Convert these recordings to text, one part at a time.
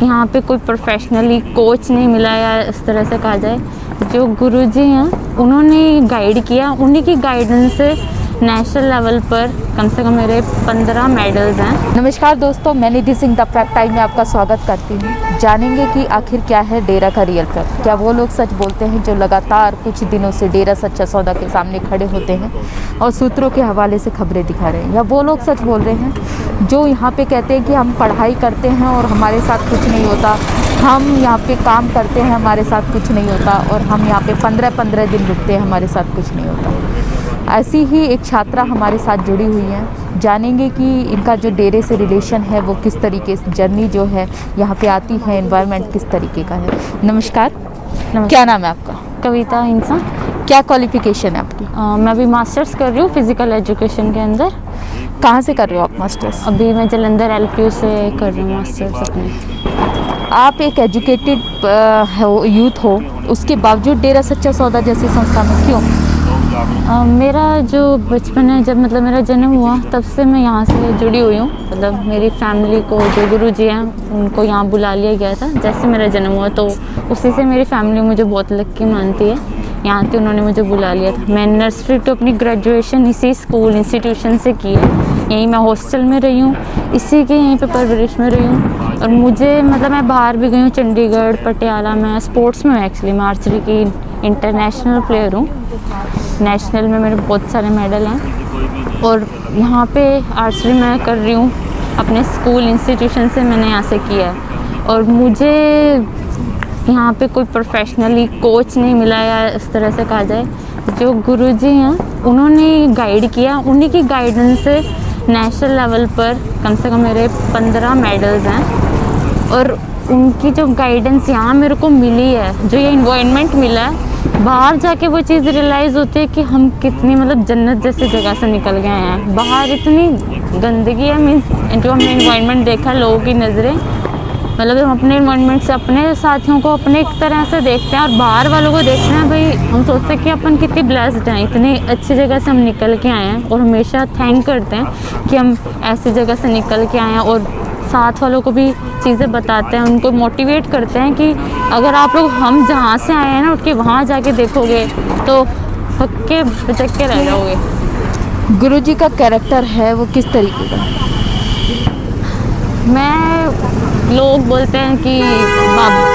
यहाँ पे कोई प्रोफेशनली कोच नहीं मिला, या इस तरह से कहा जाए, जो गुरुजी हैं उन्होंने गाइड किया, उन्हीं की गाइडेंस से नेशनल लेवल पर कम से कम मेरे 15 मेडल्स हैं। नमस्कार दोस्तों, मैं निधि सिंह द फैक्ट टाइम में आपका स्वागत करती हूँ। जानेंगे कि आखिर क्या है डेरा का रियल फैक्ट। क्या वो लोग सच बोलते हैं जो लगातार कुछ दिनों से डेरा सच्चा सौदा के सामने खड़े होते हैं और सूत्रों के हवाले से खबरें दिखा रहे हैं, या वो लोग सच बोल रहे हैं जो यहाँ पे कहते हैं कि हम पढ़ाई करते हैं और हमारे साथ कुछ नहीं होता, हम यहाँ पे काम करते हैं हमारे साथ कुछ नहीं होता, और हम यहाँ पे 15-15 दिन रुकते हैं हमारे साथ कुछ नहीं होता। ऐसी ही एक छात्रा हमारे साथ जुड़ी हुई है। जानेंगे कि इनका जो डेरे से रिलेशन है वो किस तरीके से, जर्नी जो है यहाँ पे आती है, एनवायरनमेंट किस तरीके का है। नमस्कार, क्या नाम है आपका? कविता इंसान। क्या क्वालिफिकेशन है आपकी? मैं अभी मास्टर्स कर रही हूँ फिज़िकल एजुकेशन के अंदर। कहाँ से कर रहे हो आप मास्टर्स? अभी मैं जलंधर LPU से कर रही हूँ मास्टर्स अपने। आप एक एजुकेटेड यूथ हो, उसके बावजूद डेरा सच्चा सौदा जैसी संस्था में क्यों? मेरा जो बचपन है, जब मतलब मेरा जन्म हुआ तब से मैं यहाँ से जुड़ी हुई हूँ। मतलब मेरी फैमिली को, जो गुरुजी हैं उनको यहाँ बुला लिया गया था जैसे मेरा जन्म हुआ, तो उसी से मेरी फैमिली मुझे बहुत लक्की मानती है। यहाँ से उन्होंने मुझे बुला लिया था। मैं नर्सरी टू अपनी ग्रेजुएशन इसी स्कूल इंस्टीट्यूशन से की है। यहीं मैं हॉस्टल में रही हूँ, इसी के यहीं पे परवरिश में रही हूँ। और मुझे मतलब मैं बाहर भी गई हूँ, चंडीगढ़, पटियाला में। स्पोर्ट्स में एक्चुअली मैं आर्चरी की इंटरनेशनल प्लेयर हूँ। नेशनल में मेरे बहुत सारे मेडल हैं। और यहाँ पे आर्चरी मैं कर रही हूँ अपने स्कूल इंस्टीट्यूशन से, मैंने यहाँ से किया है। और मुझे यहाँ पे कोई प्रोफेशनली कोच नहीं मिला, या इस तरह से कहा जाए, जो गुरुजी हैं उन्होंने गाइड किया, उन्हीं की गाइडेंस से नेशनल लेवल पर कम से कम मेरे 15 मेडल्स हैं। और उनकी जो गाइडेंस यहाँ मेरे को मिली है, जो ये इन्वायरमेंट मिला है, बाहर जाके वो चीज़ रियलाइज़ होती है कि हम कितनी मतलब जन्नत जैसी जगह से निकल गए हैं। बाहर इतनी गंदगी है, मीन्स जो हमने इन्वायरमेंट देखा, लोगों की नज़रें, मतलब हम अपने इन्वायरमेंट से अपने साथियों को अपने एक तरह से देखते हैं और बाहर वालों को देखते हैं। भाई हम सोचते हैं कि अपन कितनी ब्लेस्ड हैं, इतनी अच्छी जगह से हम निकल के आए हैं, और हमेशा थैंक करते हैं कि हम ऐसी जगह से निकल के आए हैं। और साथ वालों को भी चीज़ें बताते हैं, उनको मोटिवेट करते हैं कि अगर आप लोग हम जहाँ से आए हैं ना, उठ के वहाँ जाके देखोगे तो हक्के बचक के रह जाओगे। गुरुजी का कैरेक्टर है वो किस तरीके का? लोग बोलते हैं कि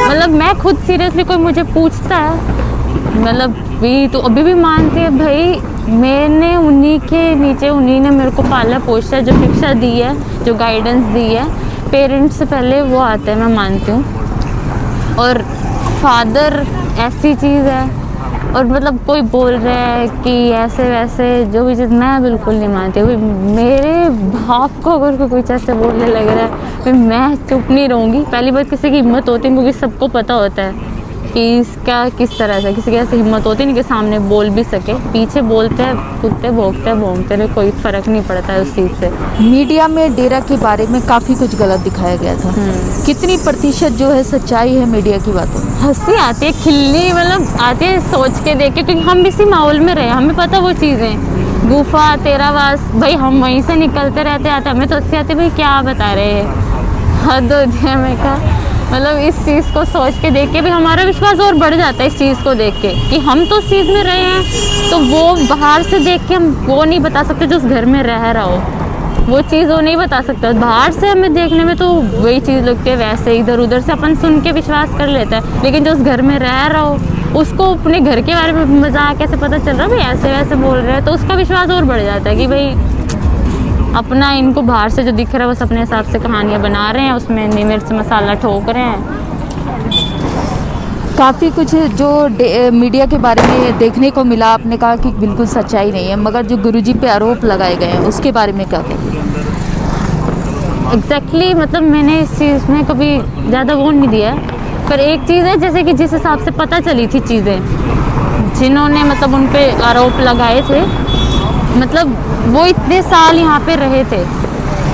मतलब मैं खुद सीरियसली, कोई मुझे पूछता है, मतलब भी तो अभी भी मानती है भाई, मैंने उन्हीं के नीचे, उन्हीं ने मेरे को पाला पोसा है, जो शिक्षा दी है, जो गाइडेंस दी है। पेरेंट्स से पहले वो आते हैं, मैं मानती हूँ। और फादर ऐसी चीज़ है, और मतलब कोई बोल रहा है कि ऐसे वैसे, जो भी चीज़ मैं बिल्कुल नहीं मानती हूँ। मेरे बाप को अगर कोई कुछ ऐसे बोलने लग रहा है, फिर मैं चुप नहीं रहूँगी। पहली बात, किसी की हिम्मत होती है, क्योंकि सबको पता होता है कि इसका किस तरह से, किसी की ऐसी हिम्मत होती नहीं कि सामने बोल भी सके। पीछे बोलते हैं, कुत्ते भौंकते हैं, भौंकते रहे, कोई फ़र्क नहीं पड़ता है उस चीज़ से। मीडिया में डेरा के बारे में काफ़ी कुछ गलत दिखाया गया था। कितनी प्रतिशत जो है सच्चाई है मीडिया की बातों में? हंसी आती है, खिल्ली मतलब आती है सोच के देख के, क्योंकि हम इसी माहौल में रहे, हमें पता वो चीज़ें। गुफा, तेरावास, भाई हम वहीं से निकलते रहते आते, हमें तो हंसी आती है, भाई क्या बता रहे हैं, हद होती है। मैं कहा मतलब इस चीज़ को सोच के देख के भी हमारा विश्वास और बढ़ जाता है इस चीज़ को देख के, कि हम तो उस चीज़ में रहे हैं, तो वो बाहर से देख के हम वो नहीं बता सकते जो उस घर में रह रहा हो, वो चीज़ वो नहीं बता सकता। बाहर से हमें देखने में तो वही चीज़ लगती है, वैसे इधर उधर से अपन सुन के विश्वास कर लेते हैं, लेकिन जो उस घर में रह रहा हो, उसको अपने घर के बारे में मजाक कैसे पता चल रहा है, भाई ऐसे वैसे बोल रहे हैं, तो उसका विश्वास और बढ़ जाता है कि भाई अपना, इनको बाहर से जो दिख रहा है बस अपने हिसाब से कहानियाँ बना रहे हैं, उसमें मिर्च मसाला ठोक रहे हैं। काफ़ी कुछ जो मीडिया के बारे में देखने को मिला, आपने कहा कि बिल्कुल सच्चाई नहीं है, मगर जो गुरुजी पे आरोप लगाए गए हैं उसके बारे में क्या कहेंगे? एग्जैक्टली मतलब मैंने इस चीज़ में कभी ज़्यादा वो नहीं दिया, पर एक चीज़ है, जैसे कि जिस हिसाब से पता चली थी चीज़ें, जिन्होंने मतलब उन पे आरोप लगाए थे, मतलब वो इतने साल यहाँ पे रहे थे,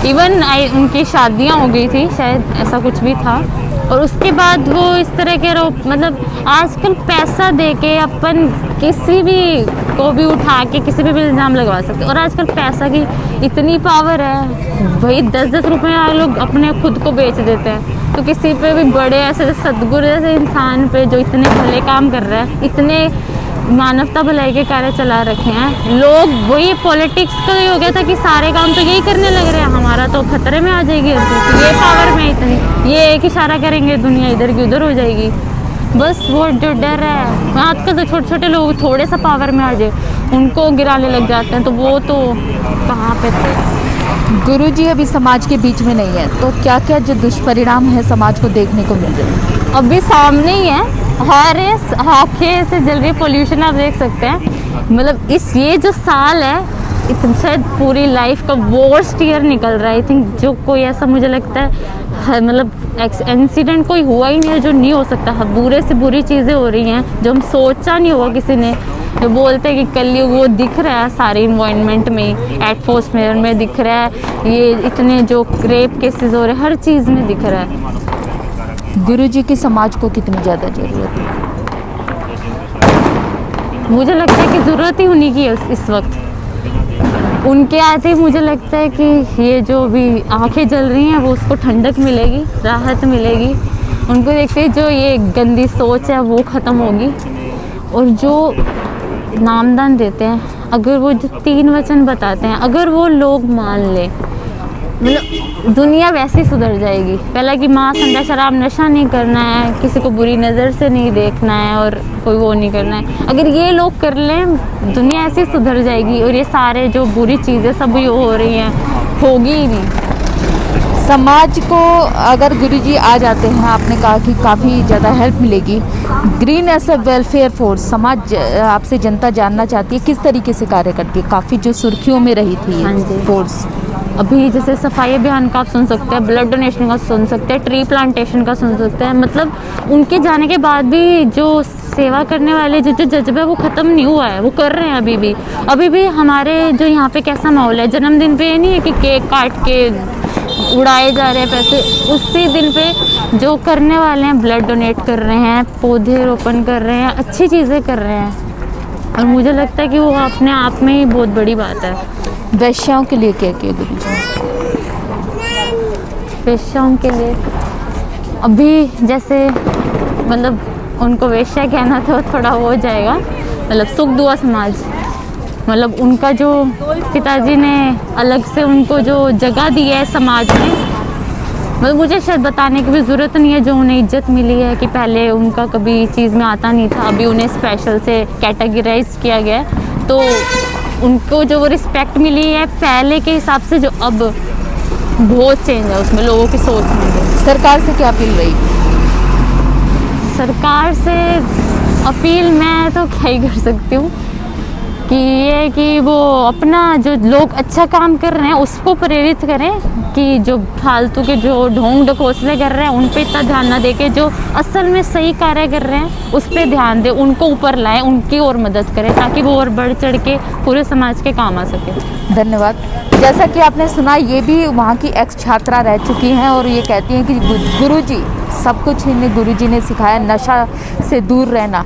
इवन उनकी शादियाँ हो गई थी शायद, ऐसा कुछ भी था। और उसके बाद वो इस तरह के मतलब आजकल पैसा दे के अपन किसी भी को भी उठा के किसी पे भी इल्ज़ाम लगवा सकते हैं। और आजकल पैसा की इतनी पावर है, वही 10-10 रुपये लोग अपने खुद को बेच देते हैं। तो किसी पे भी बड़े ऐसे सदगुरु जैसे इंसान पे जो इतने भले काम कर रहा है, इतने मानवता भलाई के कार्य चला रखे हैं लोग, वही पॉलिटिक्स का ही हो गया था कि सारे काम तो यही करने लग रहे हैं, हमारा तो खतरे में आ जाएगी हर चीज़, ये पावर में इतनी, ये एक इशारा करेंगे दुनिया इधर की उधर हो जाएगी। बस वो जो डर है, आजकल तो छोटे छोटे लोग थोड़े सा पावर में आ जाए उनको गिराने लग जाते हैं, तो वो तो कहाँ पे थे। गुरुजी अभी समाज के बीच में नहीं है, तो क्या क्या जो दुष्परिणाम है समाज को देखने को मिल रहे हैं? अभी सामने ही है, हर आँखें से जल रही पोल्यूशन, आप देख सकते हैं। मतलब ये जो साल है इतना शायद पूरी लाइफ का वर्स्ट ईयर निकल रहा है। आई थिंक जो कोई ऐसा मुझे लगता है मतलब इंसिडेंट कोई हुआ ही नहीं है जो नहीं हो सकता। बुरे से बुरी चीज़ें हो रही हैं जो हम सोचा नहीं होगा किसी ने। जो बोलते हैं कि कलयुग, वो दिख रहा है सारे इन्वायरमेंट में, एटमॉस्फेयर में दिख रहा है, ये इतने जो रेप केसेस हो रहे हैं हर चीज़ में दिख रहा है। गुरुजी की समाज को कितनी ज़्यादा ज़रूरत है? मुझे लगता है कि ज़रूरत ही उन्हीं की है इस वक्त। उनके आते ही मुझे लगता है कि ये जो भी आंखें जल रही हैं वो उसको ठंडक मिलेगी, राहत मिलेगी। उनको देखते ही जो ये गंदी सोच है वो ख़त्म होगी। और जो नामदान देते हैं, अगर वो जो 3 वचन बताते हैं, अगर वो लोग मान ले, मतलब दुनिया वैसे ही सुधर जाएगी। पहला कि मांस अंडा शराब नशा नहीं करना है, किसी को बुरी नज़र से नहीं देखना है और कोई वो नहीं करना है। अगर ये लोग कर लें दुनिया ऐसे ही सुधर जाएगी और ये सारे जो बुरी चीज़ें सब ये हो रही हैं होगी ही नहीं। समाज को अगर गुरुजी आ जाते हैं, आपने कहा कि काफ़ी ज़्यादा हेल्प मिलेगी। Green S A welfare force, समाज आपसे जनता जानना चाहती है किस तरीके से कार्य करती है? काफ़ी जो सुर्खियों में रही थी हाँ जी। फोर्स, अभी जैसे सफाई अभियान का आप सुन सकते हैं, ब्लड डोनेशन का सुन सकते हैं, ट्री प्लांटेशन का सुन सकते हैं। मतलब उनके जाने के बाद भी जो सेवा करने वाले जो जज्बा है वो ख़त्म नहीं हुआ है, वो कर रहे हैं अभी भी हमारे जो यहाँ पे कैसा माहौल है। जन्मदिन पे नहीं है कि केक काट के उड़ाए जा रहे हैं पैसे, उसी दिन पे जो करने वाले हैं ब्लड डोनेट कर रहे हैं, पौधे रोपण कर रहे हैं, अच्छी चीज़ें कर रहे हैं। और मुझे लगता है कि वो अपने आप में ही बहुत बड़ी बात है। वैश्याओं के लिए क्या किया गुरुजी? वेश्याओं के लिए अभी जैसे मतलब उनको वेश्या कहना तो थोड़ा वो हो जाएगा, मतलब सुख दुआ समाज, मतलब उनका जो पिताजी ने अलग से उनको जो जगह दी है समाज में, मतलब मुझे शायद बताने की भी ज़रूरत नहीं है जो उन्हें इज्जत मिली है कि पहले उनका कभी चीज़ में आता नहीं था, अभी उन्हें स्पेशल से कैटेगराइज किया गया है। तो उनको जो वो रिस्पेक्ट मिली है पहले के हिसाब से, जो अब बहुत चेंज है उसमें लोगों की सोच में। सरकार से क्या अपील रही? सरकार से अपील मैं तो क्या ही कर सकती हूँ कि ये कि वो अपना जो लोग अच्छा काम कर रहे हैं उसको प्रेरित करें, कि जो फालतू के जो ढोंग ढकोसले कर रहे हैं उन पे इतना ध्यान ना देके जो असल में सही कार्य कर रहे हैं उस पर ध्यान दें, उनको ऊपर लाएं, उनकी और मदद करें ताकि वो और बढ़ चढ़ के पूरे समाज के काम आ सके। धन्यवाद। जैसा कि आपने सुना, ये भी वहाँ की एक्स छात्रा रह चुकी हैं और ये कहती हैं कि गुरुजी सब कुछ इन्हें गुरुजी ने सिखाया, नशा से दूर रहना।